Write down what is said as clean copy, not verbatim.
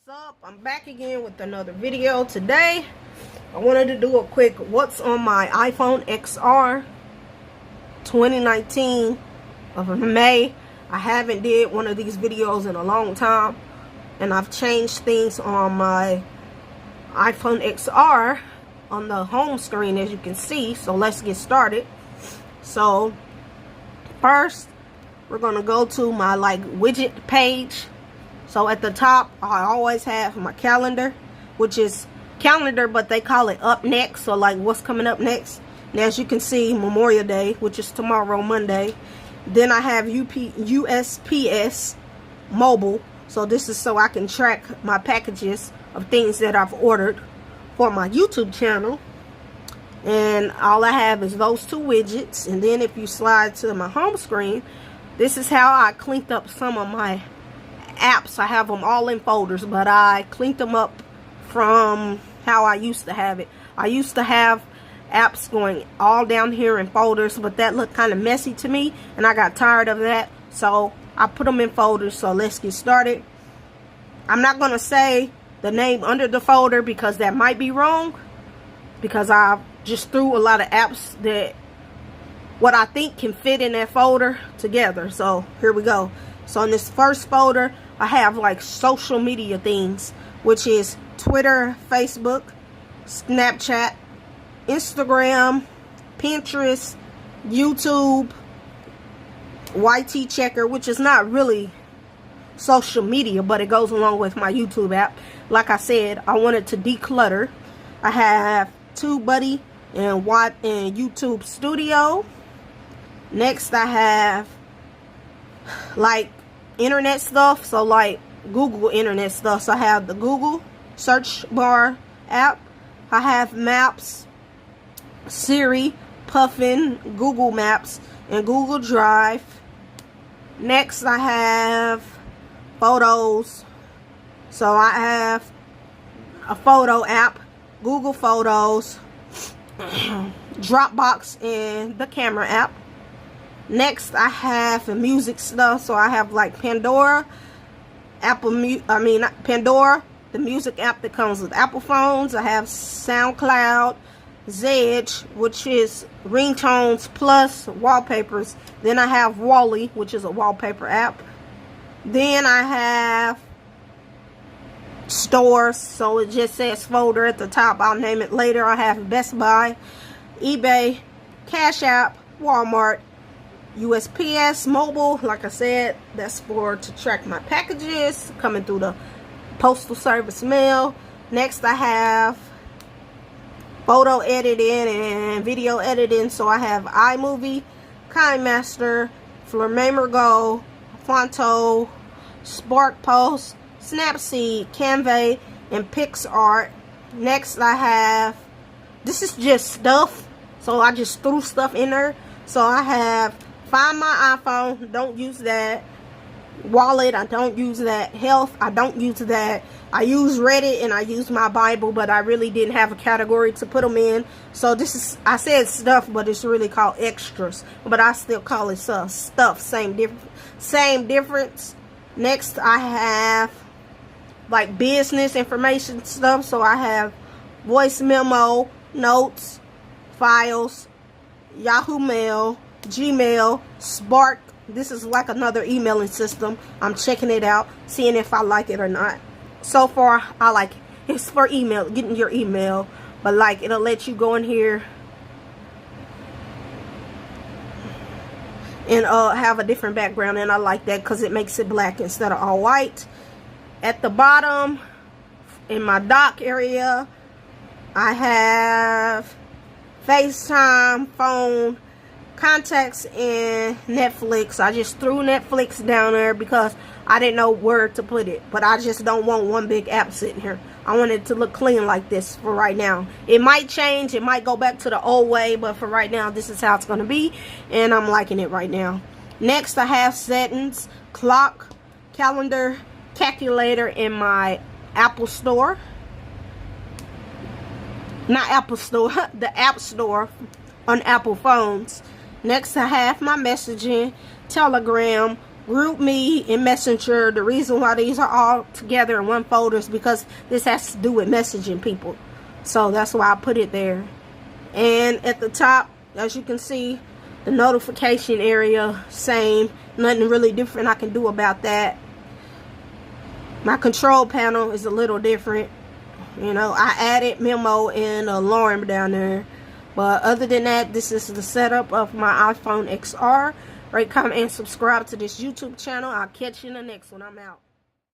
What's up? I'm back again with another video. Today I wanted to do a quick what's on my iPhone XR 2019 of May. I haven't did one of these videos in a long time, and I've changed things on my iPhone XR on the home screen, as you can see. So let's get started. So first we're gonna go to my widget page. So at the top, I always have my calendar, which is calendar, but they call it up next. So what's coming up next. And as you can see, Memorial Day, which is tomorrow, Monday. Then I have USPS mobile. So this is so I can track my packages of things that I've ordered for my YouTube channel. And all I have is those two widgets. And then if you slide to my home screen, this is how I cleaned up some of my apps. I have them all in folders, but I cleaned them up from how I used to have it. I used to have apps going all down here in folders, but that looked kind of messy to me, and I got tired of that, so I put them in folders. So let's get started. I'm not going to say the name under the folder because that might be wrong, because I just threw a lot of apps that what I think can fit in that folder together. So here we go. So in this first folder, I have social media things, which is Twitter, Facebook, Snapchat, Instagram, Pinterest, YouTube, YT Checker, which is not really social media, but it goes along with my YouTube app. Like I said, I wanted to declutter. I have TubeBuddy and YouTube Studio. Next, I have internet stuff, so Google internet stuff. So I have the Google search bar app. I have Maps, Siri, Puffin, Google Maps, and Google Drive. Next, I have photos. So I have a photo app, Google Photos, Dropbox, and the camera app. Next, I have the music stuff. So I have Pandora, Pandora, the music app that comes with Apple phones. I have SoundCloud, Zedge, which is ringtones plus wallpapers. Then I have Wally, which is a wallpaper app. Then I have stores, so it just says folder at the top. I'll name it later. I have Best Buy, eBay, Cash App, Walmart, USPS mobile. Like I said, that's to track my packages coming through the postal service mail. Next, I have photo editing and video editing. So I have iMovie, KineMaster, Flamingo, Fonto, SparkPost, Snapseed, Canva, and PixArt. Next, I have, this is just stuff, so I just threw stuff in there. So I have Find My iPhone, don't use that. Wallet, I don't use that. Health, I don't use that. I use Reddit and I use my Bible, but I really didn't have a category to put them in. So this is, I said stuff, but it's really called extras. But I still call it stuff. Same difference. Next, I have business information stuff. So I have voice memo, notes, files, Yahoo Mail, Gmail, Spark. This is another emailing system. I'm checking it out, seeing if I like it or not. So far, I like it. It's for email, getting your email, but it'll let you go in here and have a different background, and I like that because it makes it black instead of all white. At the bottom, in my dock area, I have FaceTime, phone, contacts, and Netflix. I just threw Netflix down there because I didn't know where to put it, but I just don't want one big app sitting here. I want it to look clean like this for right now. It might change, it might go back to the old way, but for right now, this is how it's going to be, and I'm liking it right now. Next, I have settings, clock, calendar, calculator in my Apple Store. Not Apple Store, the App Store on Apple phones. Next, I have my messaging, Telegram, Group Me, and Messenger. The reason why these are all together in one folder is because this has to do with messaging people. So that's why I put it there. And at the top, as you can see, the notification area, same. Nothing really different I can do about that. My control panel is a little different. You know, I added memo and alarm down there. But other than that, this is the setup of my iPhone XR. Rate, comment, and subscribe to this YouTube channel. I'll catch you in the next one. I'm out.